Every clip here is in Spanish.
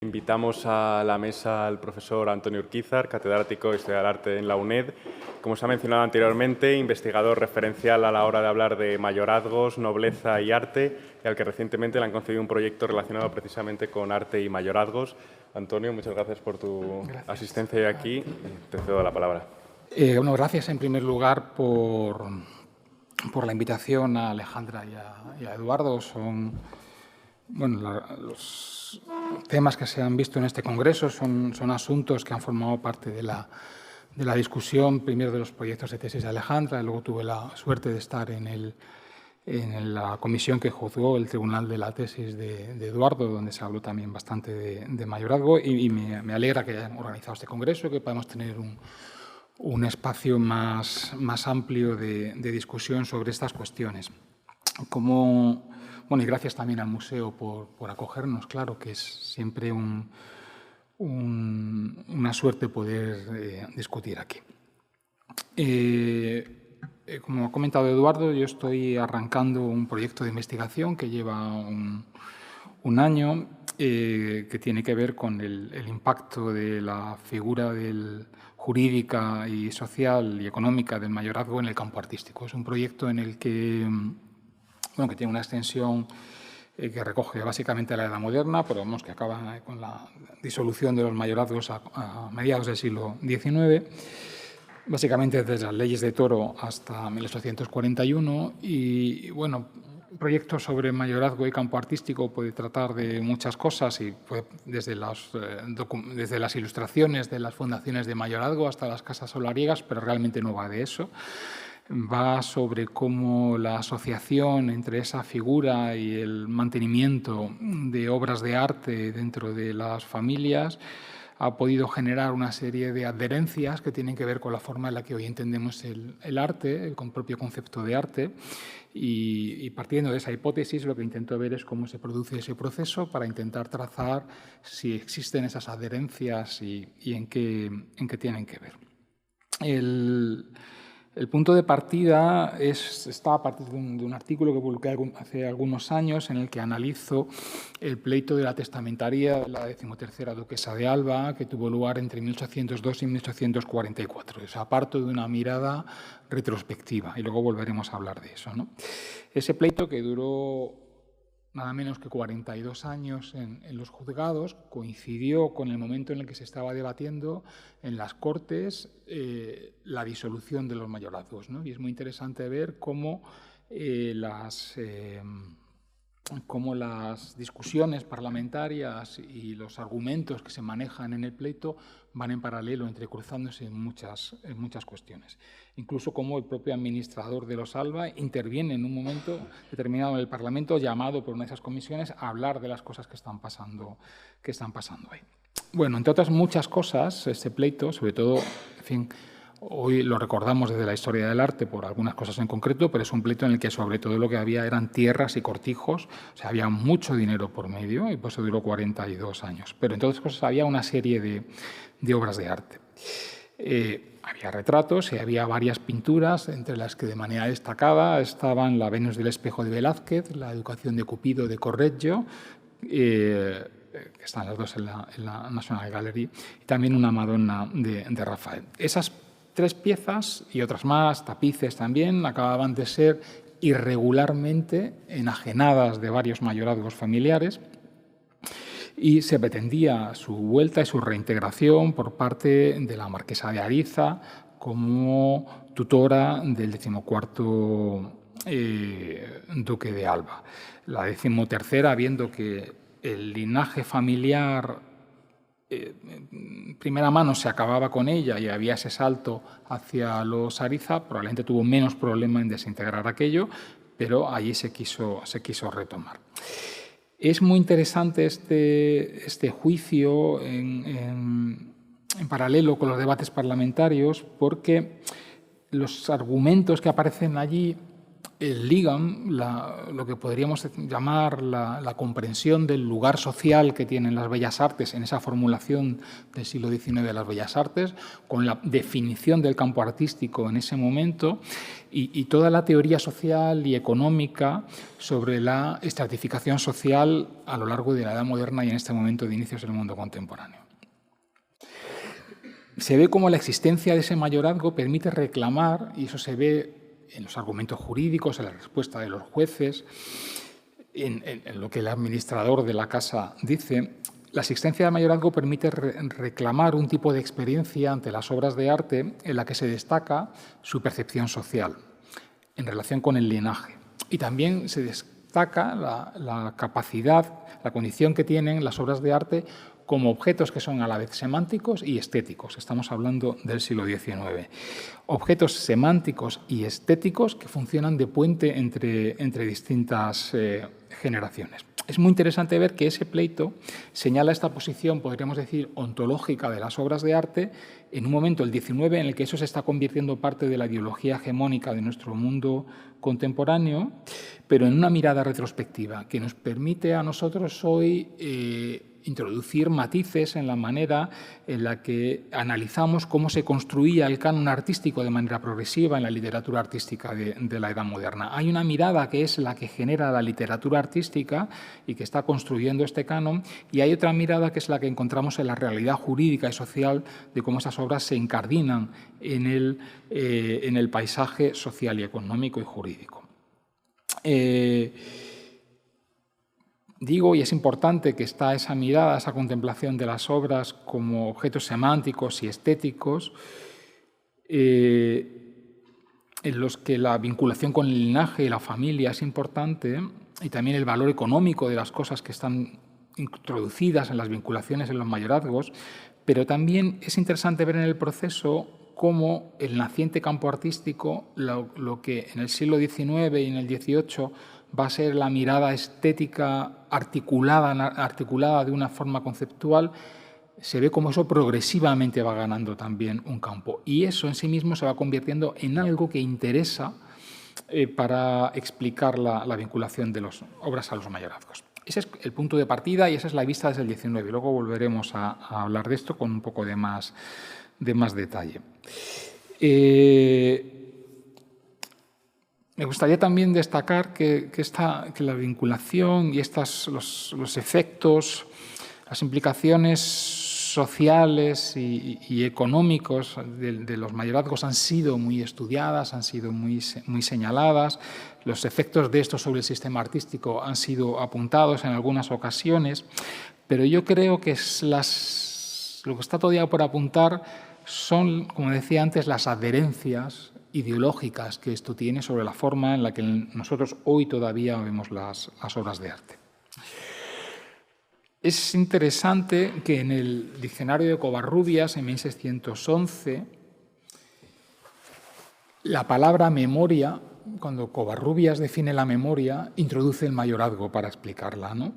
Invitamos a la mesa al profesor Antonio Urquizar, catedrático de Historia del Arte en la UNED. Como se ha mencionado anteriormente, investigador referencial a la hora de hablar de mayorazgos, nobleza y arte, y al que recientemente le han concedido un proyecto relacionado precisamente con arte y mayorazgos. Antonio, muchas gracias por tu asistencia hoy aquí. Te cedo la palabra. Bueno, gracias en primer lugar por la invitación a Alejandra y a Eduardo. Son, bueno, los temas que se han visto en este congreso son asuntos que han formado parte de la discusión, primero de los proyectos de tesis de Alejandra, y luego tuve la suerte de estar en la comisión que juzgó el tribunal de la tesis de Eduardo, donde se habló también bastante de mayorazgo, y me alegra que hayan organizado este congreso, que podamos tener un espacio más amplio de discusión sobre estas cuestiones. Bueno, y gracias también al museo por acogernos, claro, que es siempre una suerte poder discutir aquí. Como ha comentado Eduardo, yo estoy arrancando un proyecto de investigación que lleva un año, que tiene que ver con el impacto de la figura jurídica y social y económica del mayorazgo en el campo artístico. Es un proyecto en el que tiene una extensión que recoge básicamente la Edad Moderna, pero vemos que acaba con la disolución de los mayorazgos a mediados del siglo XIX, básicamente desde las leyes de Toro hasta 1841. Y bueno, un proyecto sobre mayorazgo y campo artístico puede tratar de muchas cosas, y desde las ilustraciones de las fundaciones de mayorazgo hasta las casas solariegas, pero realmente no va de eso. Va sobre cómo la asociación entre esa figura y el mantenimiento de obras de arte dentro de las familias ha podido generar una serie de adherencias que tienen que ver con la forma en la que hoy entendemos el arte, el propio concepto de arte. Y partiendo de esa hipótesis, lo que intento ver es cómo se produce ese proceso para intentar trazar si existen esas adherencias y en qué tienen que ver. El punto de partida está a partir de un artículo que publiqué hace algunos años, en el que analizo el pleito de la testamentaría de la 13ª duquesa de Alba, que tuvo lugar entre 1802 y 1844. O sea, parto de una mirada retrospectiva, y luego volveremos a hablar de eso, ¿no? Ese pleito, que duró nada menos que 42 años en los juzgados, coincidió con el momento en el que se estaba debatiendo en las Cortes la disolución de los mayorazgos, ¿no? Y es muy interesante ver cómo las discusiones parlamentarias y los argumentos que se manejan en el pleito van en paralelo, entrecruzándose en muchas cuestiones. Incluso cómo el propio administrador de los Alba interviene en un momento determinado en el Parlamento, llamado por una de esas comisiones a hablar de las cosas que están pasando ahí. Bueno, entre otras muchas cosas, este pleito, sobre todo, en fin, hoy lo recordamos desde la historia del arte por algunas cosas en concreto, pero es un pleito en el que sobre todo lo que había eran tierras y cortijos, o sea, había mucho dinero por medio, y por eso duró 42 años. Pero en todas cosas había una serie de obras de arte. Había retratos y había varias pinturas, entre las que de manera destacada estaban la Venus del espejo de Velázquez, la Educación de Cupido de Correggio, que están las dos en la National Gallery, y también una Madonna de Rafael. Esas tres piezas y otras más, tapices también, acababan de ser irregularmente enajenadas de varios mayorazgos familiares, y se pretendía su vuelta y su reintegración por parte de la marquesa de Ariza como tutora del 14º duque de Alba. La 13ª, viendo que el linaje familiar primera mano se acababa con ella y había ese salto hacia los Ariza, probablemente tuvo menos problema en desintegrar aquello, pero allí se quiso retomar. Es muy interesante este juicio en paralelo con los debates parlamentarios, porque los argumentos que aparecen allí ligan lo que podríamos llamar la comprensión del lugar social que tienen las bellas artes en esa formulación del siglo XIX de las bellas artes, con la definición del campo artístico en ese momento y toda la teoría social y económica sobre la estratificación social a lo largo de la Edad Moderna y en este momento de inicios del mundo contemporáneo. Se ve cómo la existencia de ese mayorazgo permite reclamar, y eso se ve en los argumentos jurídicos, en la respuesta de los jueces, en lo que el administrador de la casa dice, la existencia del mayorazgo permite reclamar un tipo de experiencia ante las obras de arte en la que se destaca su percepción social en relación con el linaje. Y también se destaca la capacidad, la condición que tienen las obras de arte como objetos que son a la vez semánticos y estéticos. Estamos hablando del siglo XIX. Objetos semánticos y estéticos que funcionan de puente entre distintas generaciones. Es muy interesante ver que ese pleito señala esta posición, podríamos decir, ontológica de las obras de arte en un momento, el XIX, en el que eso se está convirtiendo parte de la ideología hegemónica de nuestro mundo contemporáneo, pero en una mirada retrospectiva que nos permite a nosotros hoy introducir matices en la manera en la que analizamos cómo se construía el canon artístico de manera progresiva en la literatura artística de la Edad Moderna. Hay una mirada que es la que genera la literatura artística y que está construyendo este canon, y hay otra mirada que es la que encontramos en la realidad jurídica y social de cómo esas obras se incardinan en el paisaje social y económico y jurídico. Digo, y es importante que está esa mirada, esa contemplación de las obras como objetos semánticos y estéticos, en los que la vinculación con el linaje y la familia es importante, y también el valor económico de las cosas que están introducidas en las vinculaciones en los mayorazgos, pero también es interesante ver en el proceso cómo el naciente campo artístico, lo que en el siglo XIX y en el XVIII va a ser la mirada estética articulada de una forma conceptual, se ve como eso progresivamente va ganando también un campo. Y eso en sí mismo se va convirtiendo en algo que interesa para explicar la vinculación de las obras a los mayorazgos. Ese es el punto de partida y esa es la vista desde el XIX. Luego volveremos a hablar de esto con un poco de más detalle. Me gustaría también destacar que la vinculación y los efectos, las implicaciones sociales y económicos de los mayorazgos han sido muy estudiadas, han sido muy señaladas. Los efectos de esto sobre el sistema artístico han sido apuntados en algunas ocasiones, pero yo creo que lo que está todavía por apuntar son, como decía antes, las adherencias ideológicas que esto tiene sobre la forma en la que nosotros hoy todavía vemos las obras de arte. Es interesante que en el diccionario de Covarrubias, en 1611, la palabra memoria, cuando Covarrubias define la memoria, introduce el mayorazgo para explicarla, ¿no?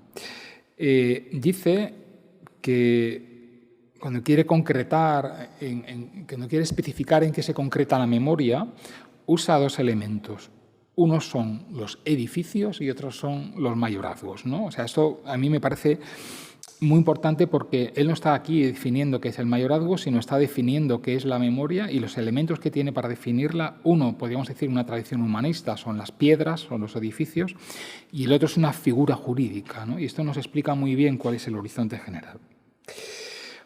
Dice que cuando quiere concretar, cuando quiere especificar en qué se concreta la memoria, usa dos elementos. Unos son los edificios y otros son los mayorazgos, ¿no? O sea, esto a mí me parece muy importante porque él no está aquí definiendo qué es el mayorazgo, sino está definiendo qué es la memoria y los elementos que tiene para definirla. Uno, podríamos decir, una tradición humanista, son las piedras, son los edificios, y el otro es una figura jurídica, ¿no? Y esto nos explica muy bien cuál es el horizonte general.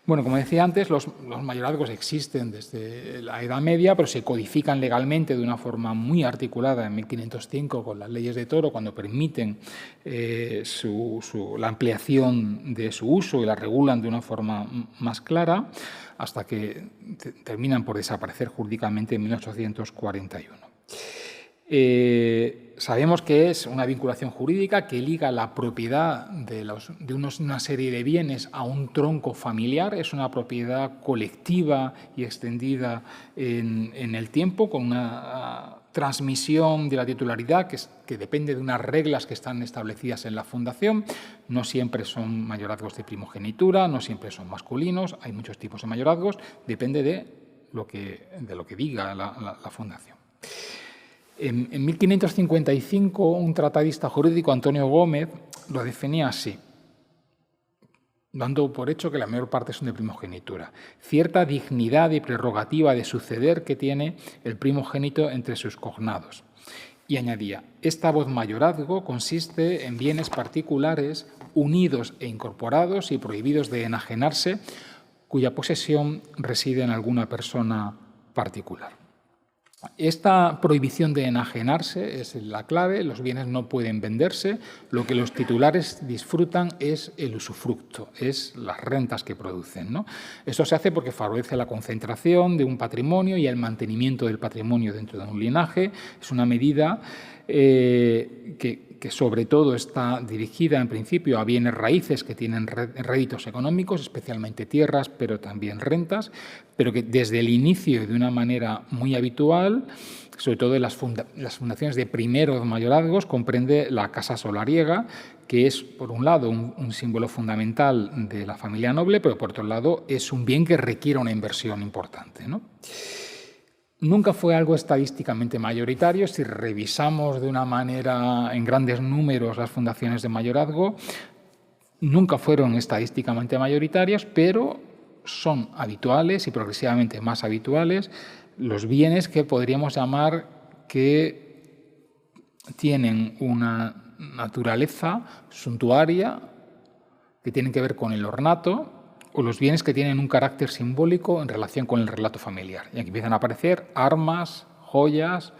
Bueno, como decía antes, los mayorazgos existen desde la Edad Media, pero se codifican legalmente de una forma muy articulada en 1505 con las leyes de Toro, cuando permiten la ampliación de su uso y la regulan de una forma más clara, hasta que terminan por desaparecer jurídicamente en 1841. Sabemos que es una vinculación jurídica que liga la propiedad de una serie de bienes a un tronco familiar, es una propiedad colectiva y extendida en el tiempo, con una transmisión de la titularidad que depende de unas reglas que están establecidas en la fundación. No siempre son mayorazgos de primogenitura, no siempre son masculinos, hay muchos tipos de mayorazgos, depende de lo que diga la fundación. En 1555, un tratadista jurídico, Antonio Gómez, lo definía así, dando por hecho que la mayor parte son de primogenitura. Cierta dignidad y prerrogativa de suceder que tiene el primogénito entre sus cognados. Y añadía, esta voz mayorazgo consiste en bienes particulares unidos e incorporados y prohibidos de enajenarse, cuya posesión reside en alguna persona particular. Esta prohibición de enajenarse es la clave, los bienes no pueden venderse, lo que los titulares disfrutan es el usufructo, es las rentas que producen, ¿no? Esto se hace porque favorece la concentración de un patrimonio y el mantenimiento del patrimonio dentro de un linaje. Es una medida que sobre todo está dirigida en principio a bienes raíces que tienen réditos económicos, especialmente tierras, pero también rentas, pero que desde el inicio de una manera muy habitual, sobre todo en las fundaciones de primeros mayorazgos, comprende la casa solariega, que es, por un lado, un símbolo fundamental de la familia noble, pero por otro lado es un bien que requiere una inversión importante, ¿no? Nunca fue algo estadísticamente mayoritario. Si revisamos de una manera en grandes números las fundaciones de mayorazgo, nunca fueron estadísticamente mayoritarias, pero son habituales y progresivamente más habituales los bienes que podríamos llamar que tienen una naturaleza suntuaria, que tienen que ver con el ornato, o los bienes que tienen un carácter simbólico en relación con el relato familiar. Y aquí empiezan a aparecer armas, joyas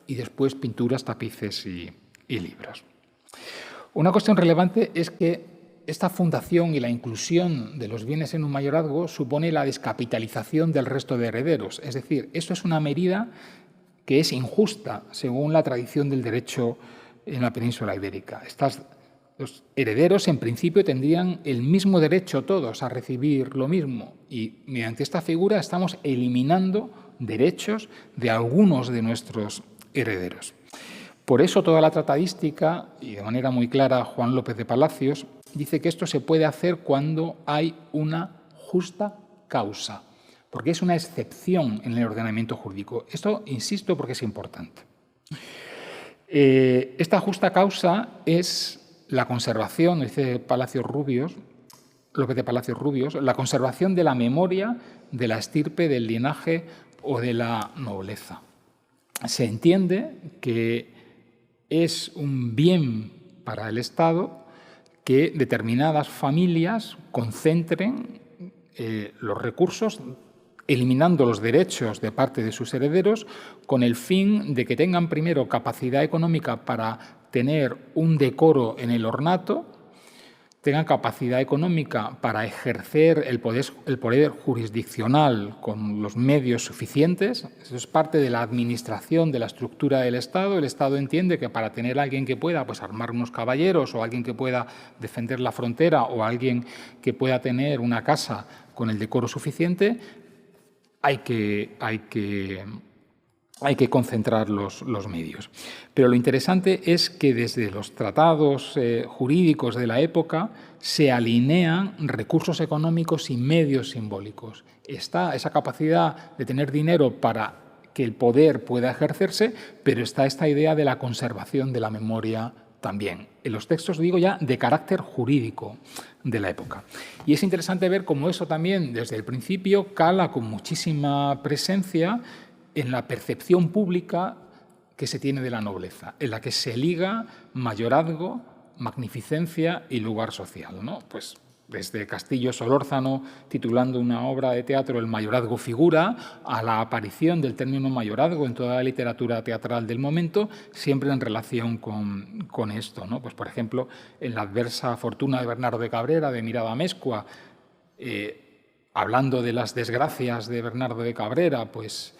y después pinturas, tapices y libros. Una cuestión relevante es que esta fundación y la inclusión de los bienes en un mayorazgo supone la descapitalización del resto de herederos. Es decir, esto es una medida que es injusta según la tradición del derecho en la península ibérica. Los herederos, en principio, tendrían el mismo derecho todos a recibir lo mismo y mediante esta figura estamos eliminando derechos de algunos de nuestros herederos. Por eso toda la tratadística, y de manera muy clara Juan López de Palacios, dice que esto se puede hacer cuando hay una justa causa, porque es una excepción en el ordenamiento jurídico. Esto, insisto, porque es importante. Esta justa causa es la conservación, dice López de Palacios Rubios, la conservación de la memoria de la estirpe, del linaje o de la nobleza. Se entiende que es un bien para el Estado que determinadas familias concentren los recursos, eliminando los derechos de parte de sus herederos, con el fin de que tengan primero capacidad económica para tener un decoro en el ornato, tengan capacidad económica para ejercer el poder jurisdiccional con los medios suficientes. Eso es parte de la administración de la estructura del Estado. El Estado entiende que para tener a alguien que pueda armar unos caballeros, o alguien que pueda defender la frontera, o alguien que pueda tener una casa con el decoro suficiente, hay que concentrar los medios. Pero lo interesante es que desde los tratados jurídicos de la época se alinean recursos económicos y medios simbólicos. Está esa capacidad de tener dinero para que el poder pueda ejercerse, pero está esta idea de la conservación de la memoria también. En los textos, digo ya, de carácter jurídico de la época. Y es interesante ver cómo eso también, desde el principio, cala con muchísima presencia en la percepción pública que se tiene de la nobleza, en la que se liga mayorazgo, magnificencia y lugar social, ¿no? Pues desde Castillo Solórzano, titulando una obra de teatro El mayorazgo figura, a la aparición del término mayorazgo en toda la literatura teatral del momento, siempre en relación con esto, ¿no? Pues, por ejemplo, en La adversa fortuna de Bernardo de Cabrera, de Mirada Amezcua, hablando de las desgracias de Bernardo de Cabrera, pues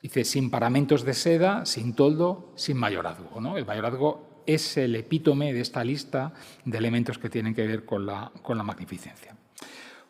dice, sin paramentos de seda, sin toldo, sin mayorazgo, ¿no? El mayorazgo es el epítome de esta lista de elementos que tienen que ver con la magnificencia.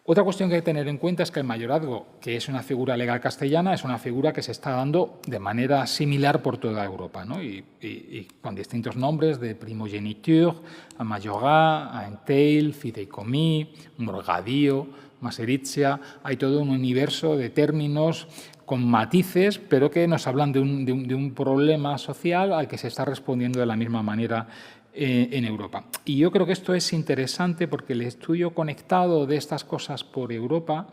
Otra cuestión que hay que tener en cuenta es que el mayorazgo, que es una figura legal castellana, es una figura que se está dando de manera similar por toda Europa, ¿no? y con distintos nombres, de primogeniture, a mayorat, a entail, fideicomis, morgadío, maseritia. Hay todo un universo de términos con matices, pero que nos hablan de un problema social al que se está respondiendo de la misma manera en Europa. Y yo creo que esto es interesante porque el estudio conectado de estas cosas por Europa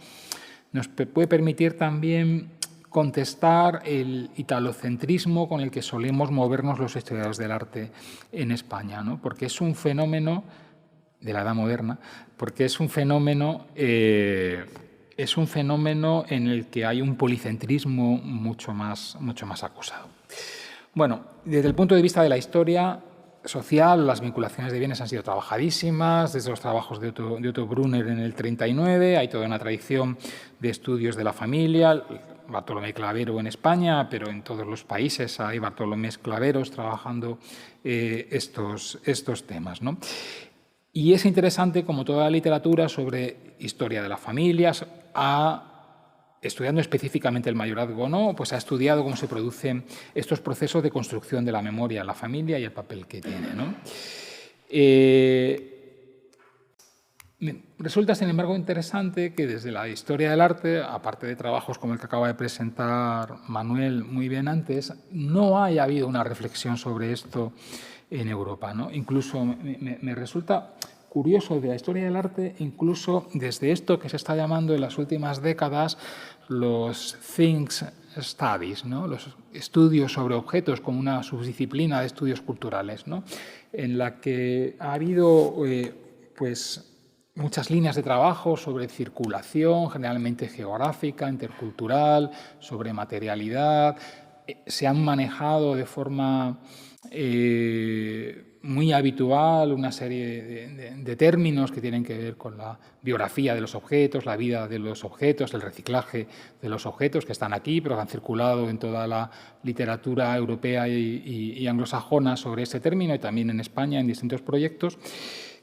nos puede permitir también contestar el italocentrismo con el que solemos movernos los historiadores del arte en España, ¿no? Porque es un fenómeno de la Edad Moderna, porque es un fenómeno en el que hay un policentrismo mucho más acusado. Bueno, desde el punto de vista de la historia social, las vinculaciones de bienes han sido trabajadísimas, desde los trabajos de Otto Brunner en el 39, hay toda una tradición de estudios de la familia, Bartolomé Clavero en España, pero en todos los países hay Bartolomés Claveros trabajando estos temas, ¿no? Y es interesante, como toda la literatura sobre historia de las familias, estudiando específicamente el mayorazgo, ¿no? Pues ha estudiado cómo se producen estos procesos de construcción de la memoria en la familia y el papel que tiene, ¿no? Resulta, sin embargo, interesante que desde la historia del arte, aparte de trabajos como el que acaba de presentar Manuel muy bien antes, no haya habido una reflexión sobre esto en Europa, ¿no? Incluso me resulta curioso de la historia del arte, incluso desde esto que se está llamando en las últimas décadas los Things Studies, ¿no? Los estudios sobre objetos como una subdisciplina de estudios culturales, ¿no? En la que ha habido pues, muchas líneas de trabajo sobre circulación, generalmente geográfica, intercultural, sobre materialidad. Se han manejado de forma muy habitual una serie de términos que tienen que ver con la biografía de los objetos, la vida de los objetos, el reciclaje de los objetos que están aquí, pero que han circulado en toda la literatura europea y anglosajona sobre ese término y también en España en distintos proyectos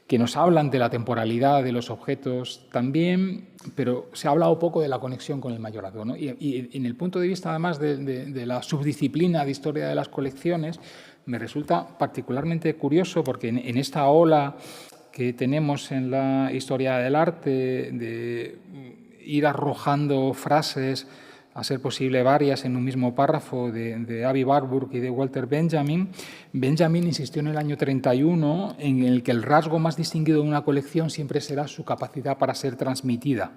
que nos hablan de la temporalidad de los objetos también, pero se ha hablado poco de la conexión con el mayorazgo, ¿no? Y en el punto de vista, además, de la subdisciplina de historia de las colecciones, me resulta particularmente curioso porque en esta ola que tenemos en la historia del arte de ir arrojando frases, a ser posible varias en un mismo párrafo, de Avi Warburg y de Walter Benjamin. Benjamin insistió en el año 31 en el que el rasgo más distinguido de una colección siempre será su capacidad para ser transmitida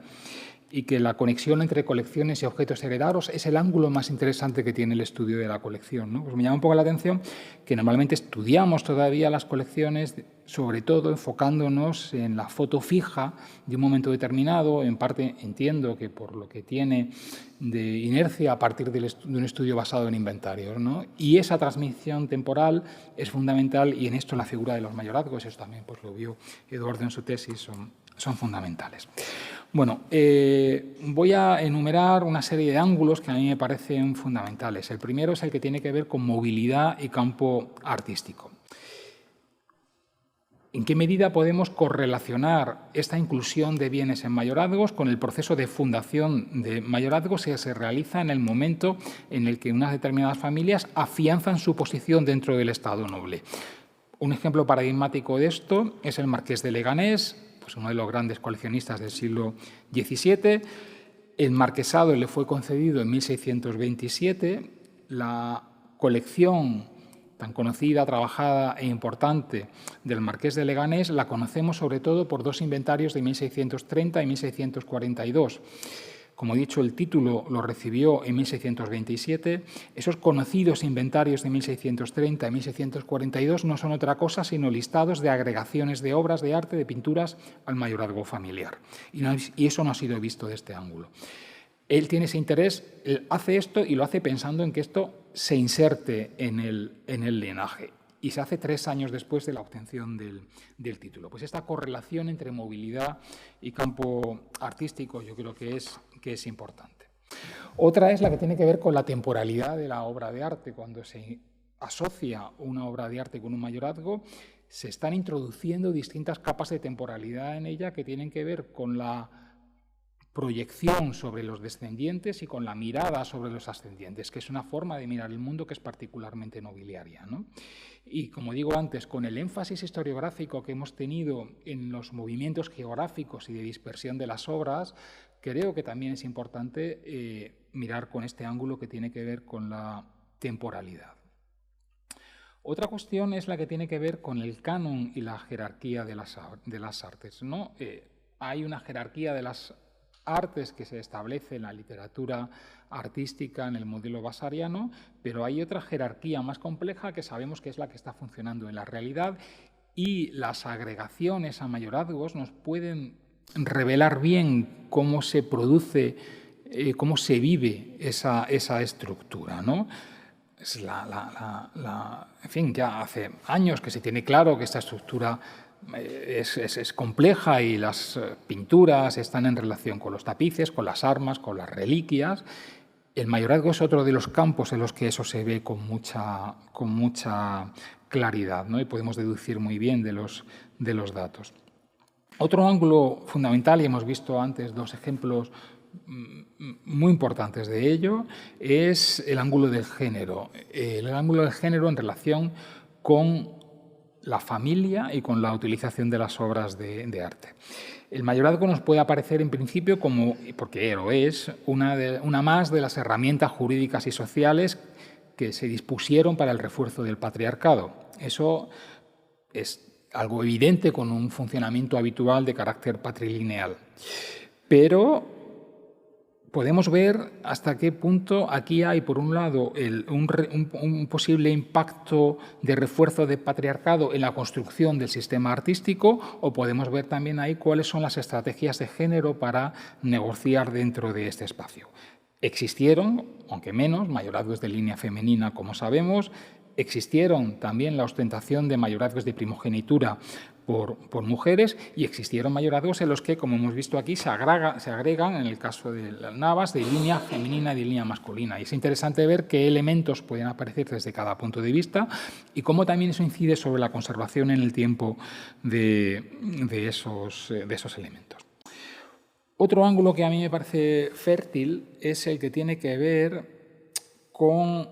y que la conexión entre colecciones y objetos heredados es el ángulo más interesante que tiene el estudio de la colección, ¿no? Pues me llama un poco la atención que normalmente estudiamos todavía las colecciones, sobre todo enfocándonos en la foto fija de un momento determinado, en parte entiendo que por lo que tiene de inercia a partir de un estudio basado en inventarios, ¿no? Y esa transmisión temporal es fundamental y en esto la figura de los mayorazgos, eso también pues lo vio Eduardo en su tesis, son fundamentales. Bueno, voy a enumerar una serie de ángulos que a mí me parecen fundamentales. El primero es el que tiene que ver con movilidad y campo artístico. ¿En qué medida podemos correlacionar esta inclusión de bienes en mayorazgos con el proceso de fundación de mayorazgos que se realiza en el momento en el que unas determinadas familias afianzan su posición dentro del Estado noble? Un ejemplo paradigmático de esto es el Marqués de Leganés, pues uno de los grandes coleccionistas del siglo XVII. El marquesado le fue concedido en 1627. La colección tan conocida, trabajada e importante del Marqués de Leganés la conocemos sobre todo por dos inventarios de 1630 y 1642. Como he dicho, el título lo recibió en 1627. Esos conocidos inventarios de 1630 y 1642 no son otra cosa sino listados de agregaciones de obras de arte, de pinturas al mayorazgo familiar. Y eso no ha sido visto de este ángulo. Él tiene ese interés, él hace esto y lo hace pensando en que esto se inserte en el linaje. Y se hace 3 años después de la obtención del título. Pues esta correlación entre movilidad y campo artístico yo creo que es importante. Otra es la que tiene que ver con la temporalidad de la obra de arte. Cuando se asocia una obra de arte con un mayorazgo, se están introduciendo distintas capas de temporalidad en ella que tienen que ver con la proyección sobre los descendientes y con la mirada sobre los ascendientes, que es una forma de mirar el mundo que es particularmente nobiliaria, ¿no? Y como digo antes, con el énfasis historiográfico que hemos tenido en los movimientos geográficos y de dispersión de las obras, creo que también es importante mirar con este ángulo que tiene que ver con la temporalidad. Otra cuestión es la que tiene que ver con el canon y la jerarquía de las artes, ¿no? Hay una jerarquía de las artes que se establece en la literatura artística en el modelo vasariano, pero hay otra jerarquía más compleja que sabemos que es la que está funcionando en la realidad, y las agregaciones a mayorazgos nos pueden revelar bien cómo se produce, cómo se vive esa estructura, ¿no? Es en fin, ya hace años que se tiene claro que esta estructura es compleja y las pinturas están en relación con los tapices, con las armas, con las reliquias. El mayorazgo es otro de los campos en los que eso se ve con mucha claridad, ¿no? Y podemos deducir muy bien de los datos. Otro ángulo fundamental, y hemos visto antes dos ejemplos muy importantes de ello, es el ángulo del género. El ángulo del género en relación con la familia y con la utilización de las obras de arte. El mayorazgo nos puede aparecer en principio como, porque lo es, una más de las herramientas jurídicas y sociales que se dispusieron para el refuerzo del patriarcado. Eso es algo evidente con un funcionamiento habitual de carácter patrilineal. Pero podemos ver hasta qué punto aquí hay, por un lado, un posible impacto de refuerzo del patriarcado en la construcción del sistema artístico, o podemos ver también ahí cuáles son las estrategias de género para negociar dentro de este espacio. Existieron, aunque menos, mayorazgos de línea femenina, como sabemos. Existieron también la ostentación de mayorazgos de primogenitura por mujeres, y existieron mayorazgos en los que, como hemos visto aquí, se agregan, en el caso de las Navas, de línea femenina y de línea masculina. Y es interesante ver qué elementos pueden aparecer desde cada punto de vista y cómo también eso incide sobre la conservación en el tiempo de esos elementos. Otro ángulo que a mí me parece fértil es el que tiene que ver con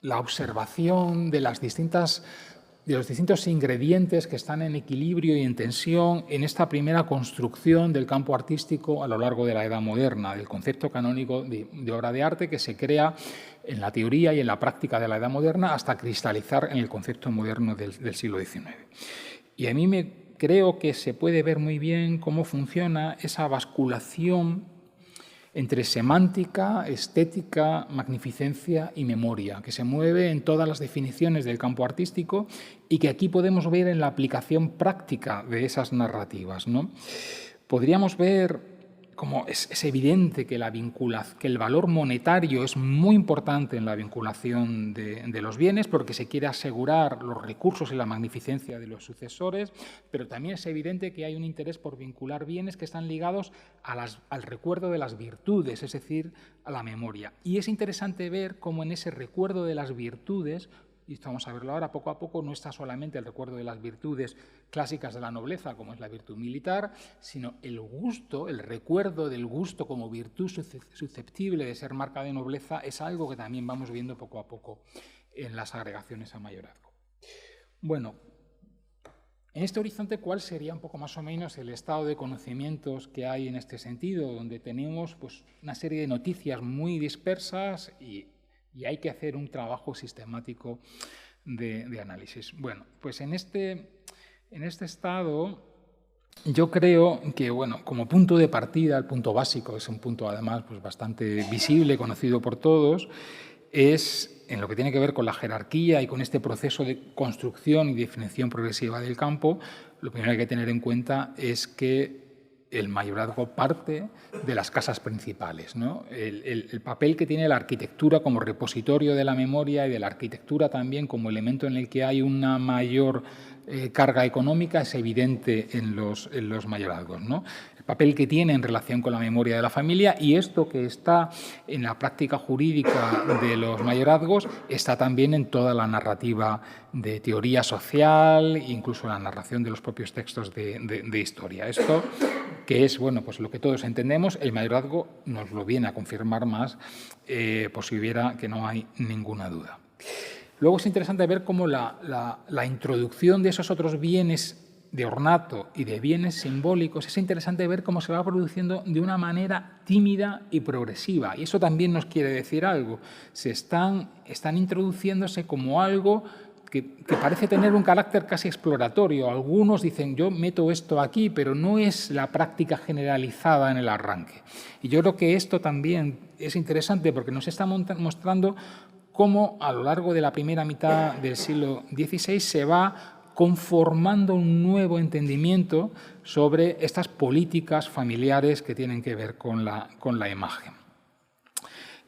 la observación de los distintos ingredientes que están en equilibrio y en tensión en esta primera construcción del campo artístico a lo largo de la Edad Moderna, del concepto canónico de obra de arte que se crea en la teoría y en la práctica de la Edad Moderna hasta cristalizar en el concepto moderno del siglo XIX. Y a mí creo que se puede ver muy bien cómo funciona esa basculación entre semántica, estética, magnificencia y memoria, que se mueve en todas las definiciones del campo artístico y que aquí podemos ver en la aplicación práctica de esas narrativas, ¿no? Podríamos ver cómo es evidente que el valor monetario es muy importante en la vinculación de los bienes, porque se quiere asegurar los recursos y la magnificencia de los sucesores, pero también es evidente que hay un interés por vincular bienes que están ligados al recuerdo de las virtudes, es decir, a la memoria. Y es interesante ver cómo en ese recuerdo de las virtudes, y esto vamos a verlo ahora poco a poco, no está solamente el recuerdo de las virtudes clásicas de la nobleza, como es la virtud militar, sino el gusto, el recuerdo del gusto como virtud susceptible de ser marca de nobleza, es algo que también vamos viendo poco a poco en las agregaciones a mayorazgo. Bueno, en este horizonte, ¿cuál sería un poco más o menos el estado de conocimientos que hay en este sentido? Donde tenemos pues, una serie de noticias muy dispersas y hay que hacer un trabajo sistemático de análisis. Bueno, pues en este estado yo creo que, bueno, como punto de partida, el punto básico, es un punto además pues, bastante visible, conocido por todos, es en lo que tiene que ver con la jerarquía y con este proceso de construcción y definición progresiva del campo. Lo primero que hay que tener en cuenta es que el mayorazgo parte de las casas principales, ¿no? El papel que tiene la arquitectura como repositorio de la memoria y de la arquitectura también como elemento en el que hay una mayor carga económica es evidente en los mayorazgos, ¿no? El papel que tiene en relación con la memoria de la familia, y esto que está en la práctica jurídica de los mayorazgos está también en toda la narrativa de teoría social, incluso la narración de los propios textos de historia. Esto que es, bueno, pues lo que todos entendemos, el mayorazgo nos lo viene a confirmar más, por si hubiera que no hay ninguna duda. Luego es interesante ver cómo la introducción de esos otros bienes de ornato y de bienes simbólicos, es interesante ver cómo se va produciendo de una manera tímida y progresiva. Y eso también nos quiere decir algo. Están introduciéndose como algo que parece tener un carácter casi exploratorio. Algunos dicen, yo meto esto aquí, pero no es la práctica generalizada en el arranque. Y yo creo que esto también es interesante porque nos está mostrando cómo a lo largo de la primera mitad del siglo XVI se va conformando un nuevo entendimiento sobre estas políticas familiares que tienen que ver con la imagen.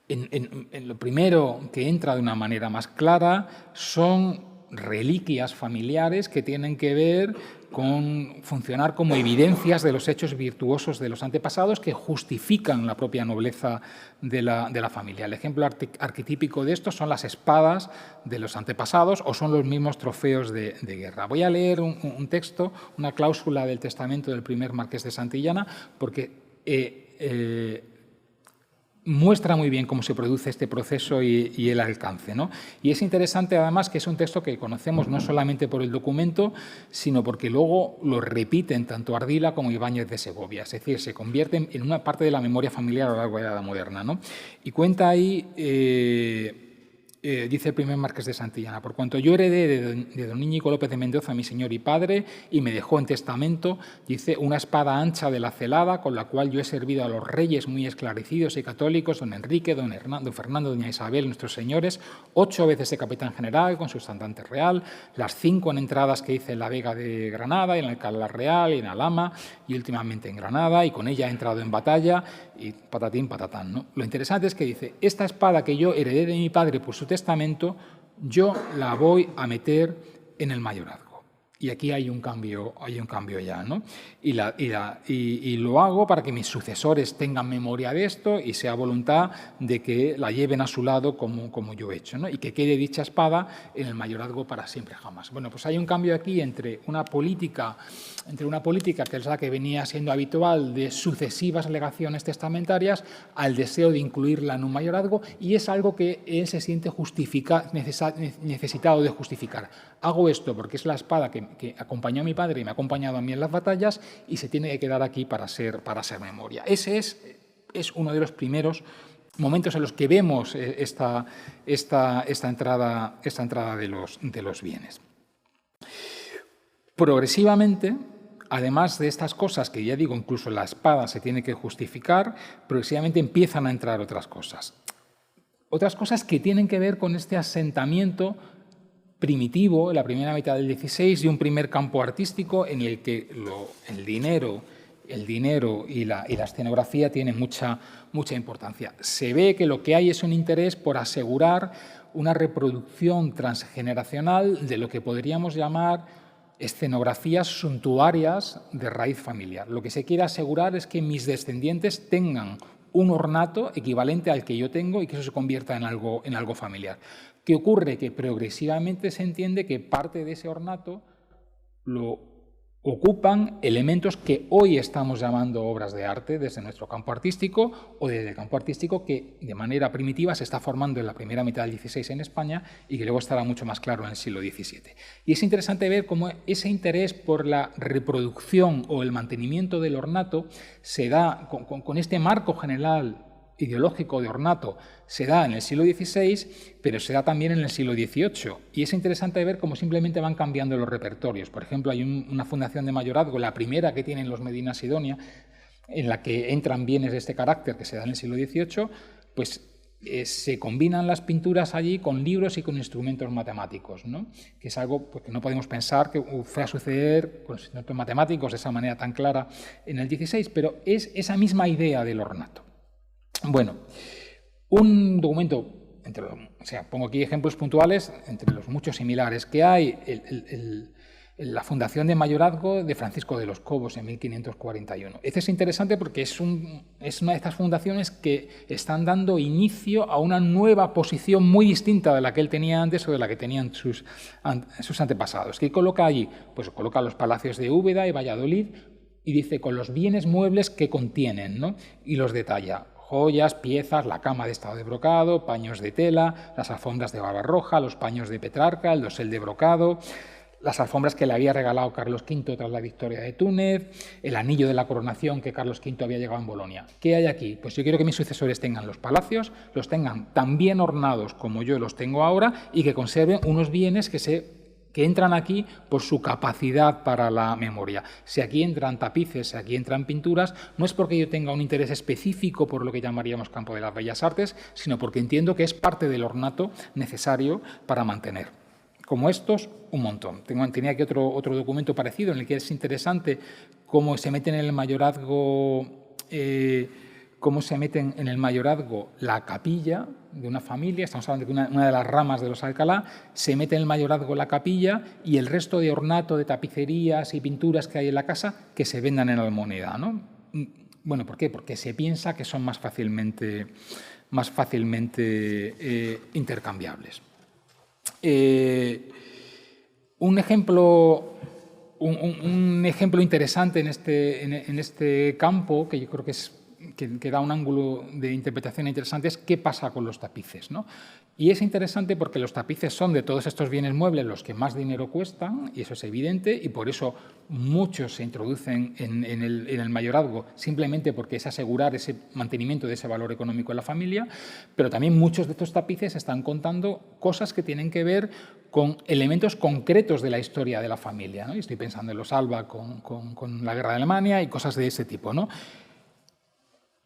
En lo primero que entra de una manera más clara son reliquias familiares que tienen que ver con funcionar como evidencias de los hechos virtuosos de los antepasados que justifican la propia nobleza de la familia. El ejemplo arquetípico de esto son las espadas de los antepasados o son los mismos trofeos de guerra. Voy a leer un texto, una cláusula del testamento del primer marqués de Santillana, porque muestra muy bien cómo se produce este proceso y el alcance, ¿no? Y es interesante además que es un texto que conocemos no solamente por el documento, sino porque luego lo repiten tanto Ardila como Ibáñez de Segovia, es decir, se convierte en una parte de la memoria familiar a lo largo de la Edad Moderna, ¿no? Y cuenta ahí, dice el primer marqués de Santillana, por cuanto yo heredé de don Íñigo López de Mendoza, mi señor y padre, y me dejó en testamento, dice, una espada ancha de la celada, con la cual yo he servido a los reyes muy esclarecidos y católicos, don Enrique, don Fernando, doña Isabel, nuestros señores, 8 veces de capitán general con su estandarte real, las 5 en entradas que hice en la Vega de Granada, en Alcalá Real, y en Alhama, y últimamente en Granada, y con ella he entrado en batalla, y patatín, patatán, ¿no? Lo interesante es que dice, esta espada que yo heredé de mi padre por su testamento, yo la voy a meter en el mayorazgo. Y aquí hay un cambio ya, ¿no? Y lo hago para que mis sucesores tengan memoria de esto y sea voluntad de que la lleven a su lado como yo he hecho, ¿no? Y que quede dicha espada en el mayorazgo para siempre jamás. Bueno, pues hay un cambio aquí entre una política que es la que venía siendo habitual de sucesivas legaciones testamentarias al deseo de incluirla en un mayorazgo, y es algo que él se siente necesitado de justificar. Hago esto porque es la espada que acompañó a mi padre y me ha acompañado a mí en las batallas y se tiene que quedar aquí para ser memoria. Ese es uno de los primeros momentos en los que vemos esta entrada de los bienes. Progresivamente, además de estas cosas que ya digo, incluso la espada se tiene que justificar, progresivamente empiezan a entrar otras cosas. Otras cosas que tienen que ver con este asentamiento primitivo, en la primera mitad del XVI, de un primer campo artístico en el que el dinero y la escenografía tienen mucha importancia. Se ve que lo que hay es un interés por asegurar una reproducción transgeneracional de lo que podríamos llamar escenografías suntuarias de raíz familiar. Lo que se quiere asegurar es que mis descendientes tengan un ornato equivalente al que yo tengo y que eso se convierta en algo familiar. ¿Qué ocurre? Que progresivamente se entiende que parte de ese ornato lo ocupan elementos que hoy estamos llamando obras de arte desde nuestro campo artístico o desde el campo artístico que de manera primitiva se está formando en la primera mitad del XVI en España y que luego estará mucho más claro en el siglo XVII. Y es interesante ver cómo ese interés por la reproducción o el mantenimiento del ornato se da con este marco general ideológico de ornato, se da en el siglo XVI, pero se da también en el siglo XVIII. Y es interesante ver cómo simplemente van cambiando los repertorios. Por ejemplo, hay una fundación de mayorazgo, la primera que tienen los Medina Sidonia, en la que entran bienes de este carácter que se da en el siglo XVIII, pues se combinan las pinturas allí con libros y con instrumentos matemáticos, ¿no? Que es algo pues, que no podemos pensar que fuera a suceder con los instrumentos matemáticos de esa manera tan clara en el XVI, pero es esa misma idea del ornato. Bueno, un documento, pongo aquí ejemplos puntuales entre los muchos similares que hay, la Fundación de Mayorazgo de Francisco de los Cobos en 1541. Este es interesante porque es una de estas fundaciones que están dando inicio a una nueva posición muy distinta de la que él tenía antes o de la que tenían sus antepasados. ¿Qué coloca allí? Pues coloca los palacios de Úbeda y Valladolid y dice con los bienes muebles que contienen, ¿no? Y los detalla. Joyas, piezas, la cama de estado de brocado, paños de tela, las alfombras de baba roja, los paños de Petrarca, el dosel de brocado, las alfombras que le había regalado Carlos V tras la victoria de Túnez, el anillo de la coronación que Carlos V había llegado en Bolonia. ¿Qué hay aquí? Pues yo quiero que mis sucesores tengan los palacios, los tengan tan bien ornados como yo los tengo ahora y que conserven unos bienes que entran aquí por su capacidad para la memoria. Si aquí entran tapices, si aquí entran pinturas, no es porque yo tenga un interés específico por lo que llamaríamos campo de las bellas artes, sino porque entiendo que es parte del ornato necesario para mantener. Como estos, un montón. Tenía aquí otro documento parecido en el que es interesante cómo se meten en el mayorazgo, la capilla de una familia. Estamos hablando de que una de las ramas de los Alcalá se mete en el mayorazgo la capilla y el resto de ornato, de tapicerías y pinturas que hay en la casa que se vendan en Almoneda, ¿no? Bueno, ¿por qué? Porque se piensa que son más fácilmente intercambiables. Un ejemplo interesante en este campo, que yo creo que da un ángulo de interpretación interesante, es qué pasa con los tapices, ¿no? Y es interesante porque los tapices son de todos estos bienes muebles los que más dinero cuestan, y eso es evidente, y por eso muchos se introducen en el mayorazgo simplemente porque es asegurar ese mantenimiento de ese valor económico en la familia, pero también muchos de estos tapices están contando cosas que tienen que ver con elementos concretos de la historia de la familia, ¿no? Y estoy pensando en los Alba con la guerra de Alemania y cosas de ese tipo, ¿no?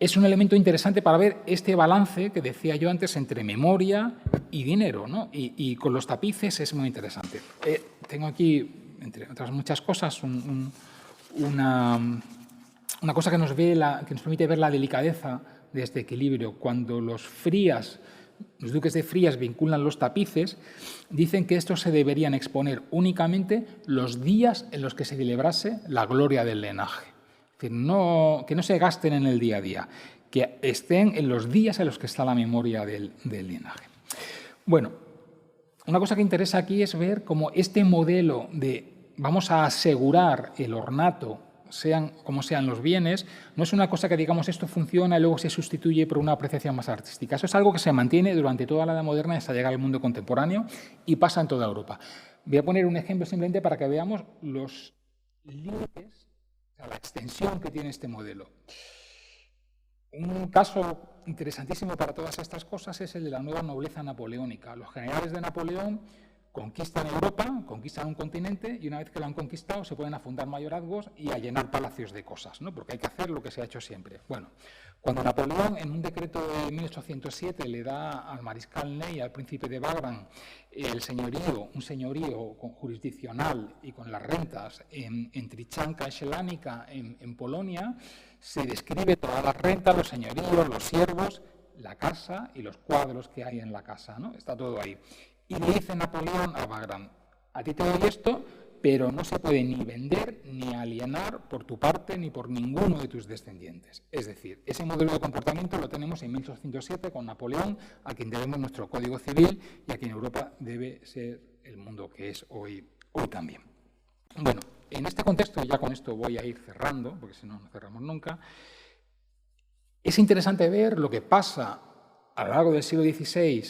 Es un elemento interesante para ver este balance que decía yo antes entre memoria y dinero, ¿no? Y con los tapices es muy interesante. Tengo aquí, entre otras muchas cosas, una cosa que nos permite ver la delicadeza de este equilibrio. Cuando los duques de Frías vinculan los tapices, dicen que estos se deberían exponer únicamente los días en los que se celebrase la gloria del linaje. Que no se gasten en el día a día, que estén en los días en los que está la memoria del linaje. Bueno, una cosa que interesa aquí es ver cómo este modelo de vamos a asegurar el ornato, sean como sean los bienes, no es una cosa que digamos esto funciona y luego se sustituye por una apreciación más artística. Eso es algo que se mantiene durante toda la Edad Moderna hasta llegar al mundo contemporáneo y pasa en toda Europa. Voy a poner un ejemplo simplemente para que veamos los límites, la extensión que tiene este modelo. Un caso interesantísimo para todas estas cosas es el de la nueva nobleza napoleónica. Los generales de Napoleón conquistan Europa, conquistan un continente y una vez que lo han conquistado se pueden a fundar mayorazgos y a llenar palacios de cosas, ¿no? Porque hay que hacer lo que se ha hecho siempre. Bueno, cuando Napoleón en un decreto de 1807 le da al mariscal Ney, al príncipe de Wagram, un señorío jurisdiccional y con las rentas en Trichanka, Szelánica, en Polonia, se describe todas las rentas, los señoríos, los siervos, la casa y los cuadros que hay en la casa, ¿no? Está todo ahí. Y le dice Napoleón a Wagram: a ti te doy esto, pero no se puede ni vender ni alienar por tu parte ni por ninguno de tus descendientes. Es decir, ese modelo de comportamiento lo tenemos en 1807 con Napoleón, a quien debemos nuestro Código Civil y a quien Europa debe ser el mundo que es hoy también. Bueno, en este contexto, ya con esto voy a ir cerrando, porque si no, no cerramos nunca, es interesante ver lo que pasa a lo largo del siglo XVI,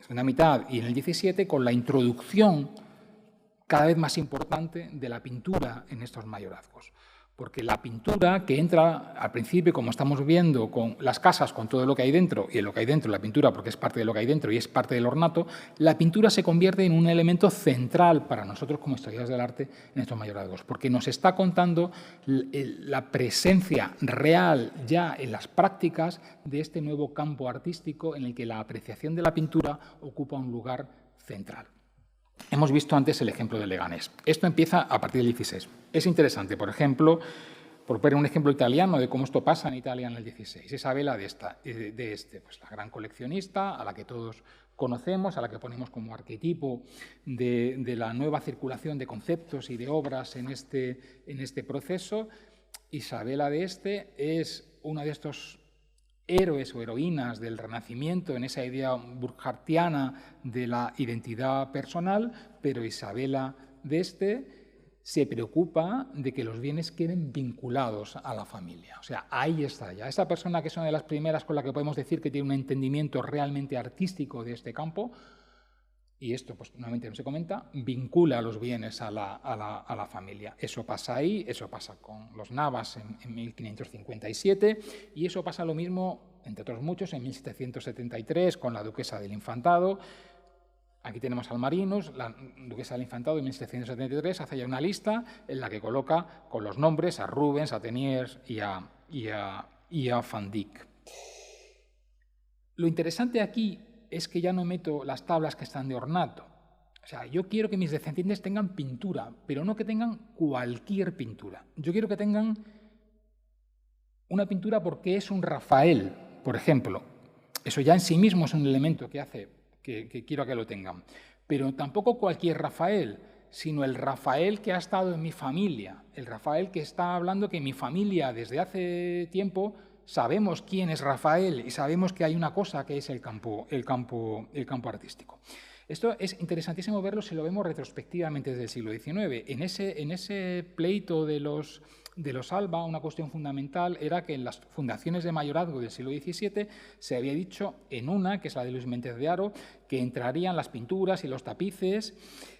segunda mitad, y en el XVII, con la introducción cada vez más importante de la pintura en estos mayorazgos. Porque la pintura que entra al principio, como estamos viendo, con las casas, con todo lo que hay dentro, y en lo que hay dentro la pintura, porque es parte de lo que hay dentro y es parte del ornato, la pintura se convierte en un elemento central para nosotros como historiadores del arte en estos mayorazgos, porque nos está contando la presencia real ya en las prácticas de este nuevo campo artístico en el que la apreciación de la pintura ocupa un lugar central. Hemos visto antes el ejemplo de Leganés. Esto empieza a partir del XVI. Es interesante, por ejemplo, por poner un ejemplo italiano de cómo esto pasa en Italia en el XVI. Isabela pues la gran coleccionista a la que todos conocemos, a la que ponemos como arquetipo de la nueva circulación de conceptos y de obras en este proceso. Isabela es una de estos héroes o heroínas del Renacimiento en esa idea burkhartiana de la identidad personal, pero Isabela se preocupa de que los bienes queden vinculados a la familia. O sea, ahí está ya. Esa persona que es una de las primeras con la que podemos decir que tiene un entendimiento realmente artístico de este campo, y esto pues nuevamente no se comenta, vincula los bienes a la familia. Eso pasa ahí, eso pasa con los Navas en 1557 y eso pasa lo mismo, entre otros muchos, en 1773 con la duquesa del Infantado. Aquí tenemos al Marinus, la duquesa del Infantado de 1773 hace ya una lista en la que coloca con los nombres a Rubens, a Teniers y a Van Dyck. Lo interesante aquí es que ya no meto las tablas que están de ornato. O sea, yo quiero que mis descendientes tengan pintura, pero no que tengan cualquier pintura. Yo quiero que tengan una pintura porque es un Rafael, por ejemplo. Eso ya en sí mismo es un elemento que hace que quiero que lo tengan. Pero tampoco cualquier Rafael, sino el Rafael que ha estado en mi familia, el Rafael que está hablando que mi familia desde hace tiempo sabemos quién es Rafael y sabemos que hay una cosa que es el campo artístico. Esto es interesantísimo verlo si lo vemos retrospectivamente desde el siglo XIX. En ese pleito de los Alba, una cuestión fundamental era que en las fundaciones de mayorazgo del siglo XVII se había dicho en una, que es la de Luis Méndez de Haro, que entrarían las pinturas y los tapices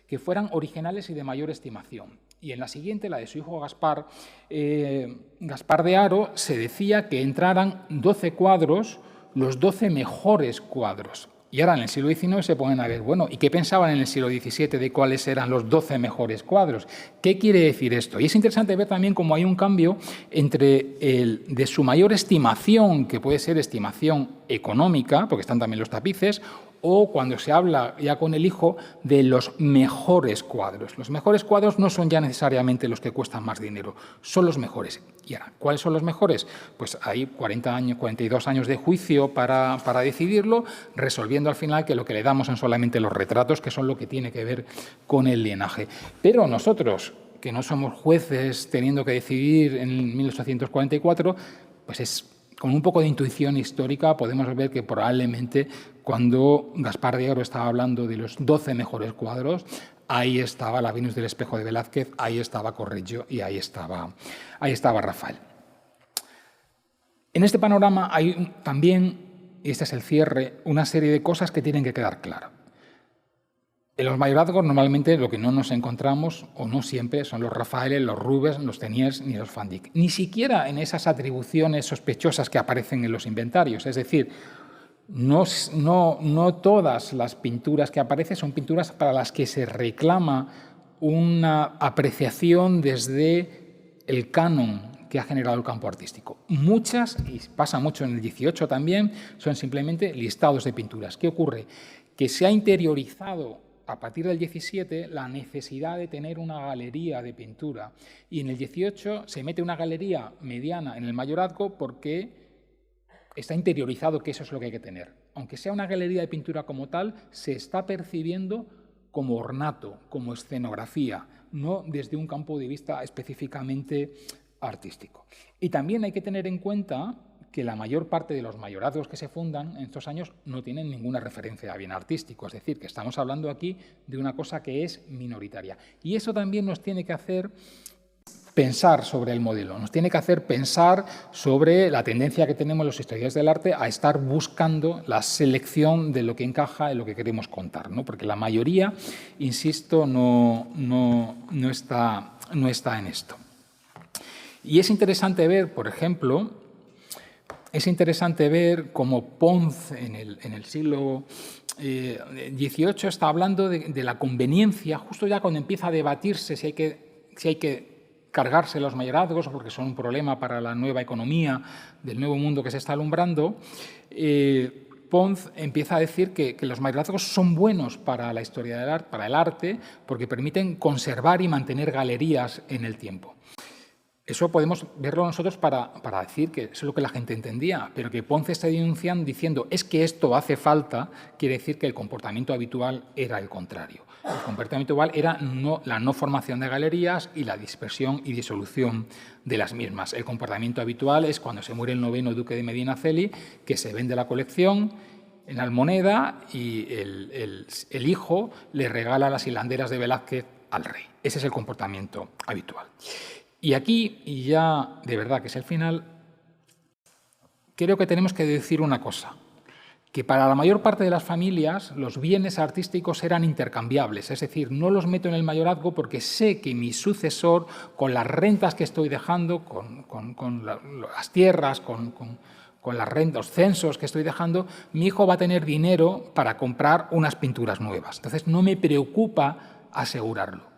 que fueran originales y de mayor estimación. Y en la siguiente, la de su hijo Gaspar de Haro, se decía que entraran 12 cuadros, los 12 mejores cuadros. Y ahora en el siglo XIX se ponen a ver, bueno, ¿y qué pensaban en el siglo XVII de cuáles eran los 12 mejores cuadros? ¿Qué quiere decir esto? Y es interesante ver también cómo hay un cambio entre de su mayor estimación, que puede ser estimación económica, porque están también los tapices, o cuando se habla ya con el hijo de los mejores cuadros. Los mejores cuadros no son ya necesariamente los que cuestan más dinero, son los mejores. Y ahora, ¿cuáles son los mejores? Pues hay 42 años de juicio para decidirlo, resolviendo al final que lo que le damos son solamente los retratos, que son lo que tiene que ver con el linaje. Pero nosotros, que no somos jueces teniendo que decidir en 1844, pues con un poco de intuición histórica podemos ver que probablemente cuando Gaspar de Haro estaba hablando de los 12 mejores cuadros, ahí estaba la Venus del Espejo de Velázquez, ahí estaba Correggio y ahí estaba Rafael. En este panorama hay también, y este es el cierre, una serie de cosas que tienen que quedar claras. En los mayorazgos normalmente lo que no nos encontramos, o no siempre, son los Rafaeles, los Rubens, los Teniers ni los Van Dyck. Ni siquiera en esas atribuciones sospechosas que aparecen en los inventarios. Es decir, no todas las pinturas que aparecen son pinturas para las que se reclama una apreciación desde el canon que ha generado el campo artístico. Muchas, y pasa mucho en el 18 también, son simplemente listados de pinturas. ¿Qué ocurre? Que se ha interiorizado a partir del 17 la necesidad de tener una galería de pintura. Y en el 18 se mete una galería mediana en el mayorazgo porque está interiorizado que eso es lo que hay que tener. Aunque sea una galería de pintura como tal, se está percibiendo como ornato, como escenografía, no desde un campo de vista específicamente artístico. Y también hay que tener en cuenta que la mayor parte de los mayorazgos que se fundan en estos años no tienen ninguna referencia a bien artístico, es decir, que estamos hablando aquí de una cosa que es minoritaria. Y eso también nos tiene que hacer pensar sobre el modelo, nos tiene que hacer pensar sobre la tendencia que tenemos los historiadores del arte a estar buscando la selección de lo que encaja en lo que queremos contar, ¿no? Porque la mayoría, insisto, no está en esto. Y es interesante ver, por ejemplo, cómo Pons en el siglo XVIII está hablando de la conveniencia, justo ya cuando empieza a debatirse si hay que cargarse los mayorazgos, porque son un problema para la nueva economía del nuevo mundo que se está alumbrando. Pons empieza a decir que los mayorazgos son buenos para la historia del arte, para el arte, porque permiten conservar y mantener galerías en el tiempo. Eso podemos verlo nosotros para decir que eso es lo que la gente entendía, pero que Pons está denunciando diciendo es que esto hace falta, quiere decir que el comportamiento habitual era el contrario. El comportamiento habitual era la no formación de galerías y la dispersión y disolución de las mismas. El comportamiento habitual es cuando se muere el 9º duque de Medinaceli, que se vende la colección en Almoneda y el hijo le regala las hilanderas de Velázquez al rey. Ese es el comportamiento habitual. Y aquí, y ya de verdad que es el final, creo que tenemos que decir una cosa, que para la mayor parte de las familias los bienes artísticos eran intercambiables, es decir, no los meto en el mayorazgo porque sé que mi sucesor, con las rentas que estoy dejando, con las tierras, con las rentas, los censos que estoy dejando, mi hijo va a tener dinero para comprar unas pinturas nuevas. Entonces, no me preocupa asegurarlo.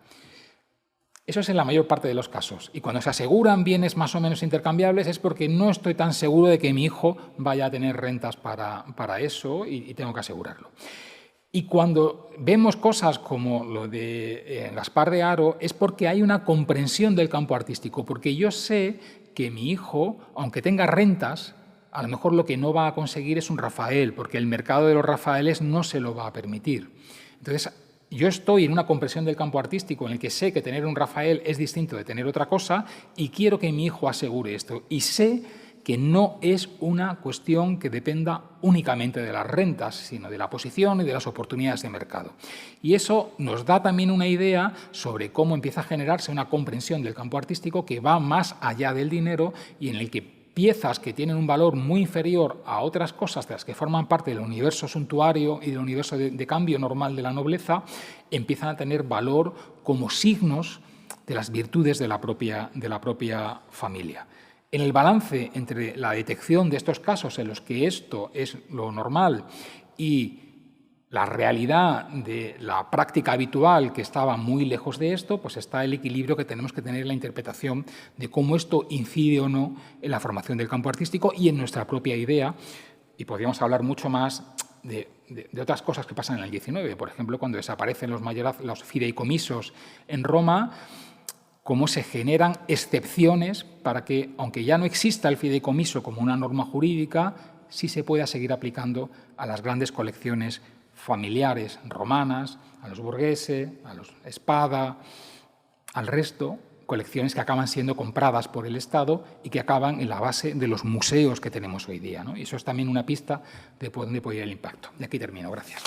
Eso es en la mayor parte de los casos. Y cuando se aseguran bienes más o menos intercambiables es porque no estoy tan seguro de que mi hijo vaya a tener rentas para eso y tengo que asegurarlo. Y cuando vemos cosas como lo de Gaspar de Haro es porque hay una comprensión del campo artístico, porque yo sé que mi hijo, aunque tenga rentas, a lo mejor lo que no va a conseguir es un Rafael, porque el mercado de los Rafaeles no se lo va a permitir. Entonces, yo estoy en una comprensión del campo artístico en el que sé que tener un Rafael es distinto de tener otra cosa y quiero que mi hijo asegure esto. Y sé que no es una cuestión que dependa únicamente de las rentas, sino de la posición y de las oportunidades de mercado. Y eso nos da también una idea sobre cómo empieza a generarse una comprensión del campo artístico que va más allá del dinero y en el que piezas que tienen un valor muy inferior a otras cosas de las que forman parte del universo suntuario y del universo de cambio normal de la nobleza, empiezan a tener valor como signos de las virtudes de la propia familia. En el balance entre la detección de estos casos en los que esto es lo normal y la realidad de la práctica habitual que estaba muy lejos de esto, pues está el equilibrio que tenemos que tener en la interpretación de cómo esto incide o no en la formación del campo artístico y en nuestra propia idea. Y podríamos hablar mucho más de otras cosas que pasan en el 19. Por ejemplo, cuando desaparecen los fideicomisos en Roma, cómo se generan excepciones para que, aunque ya no exista el fideicomiso como una norma jurídica, sí se pueda seguir aplicando a las grandes colecciones familiares romanas, a los burgueses, a los Espada, al resto, colecciones que acaban siendo compradas por el Estado y que acaban en la base de los museos que tenemos hoy día, ¿no? Y eso es también una pista de por dónde puede ir el impacto. Y aquí termino. Gracias.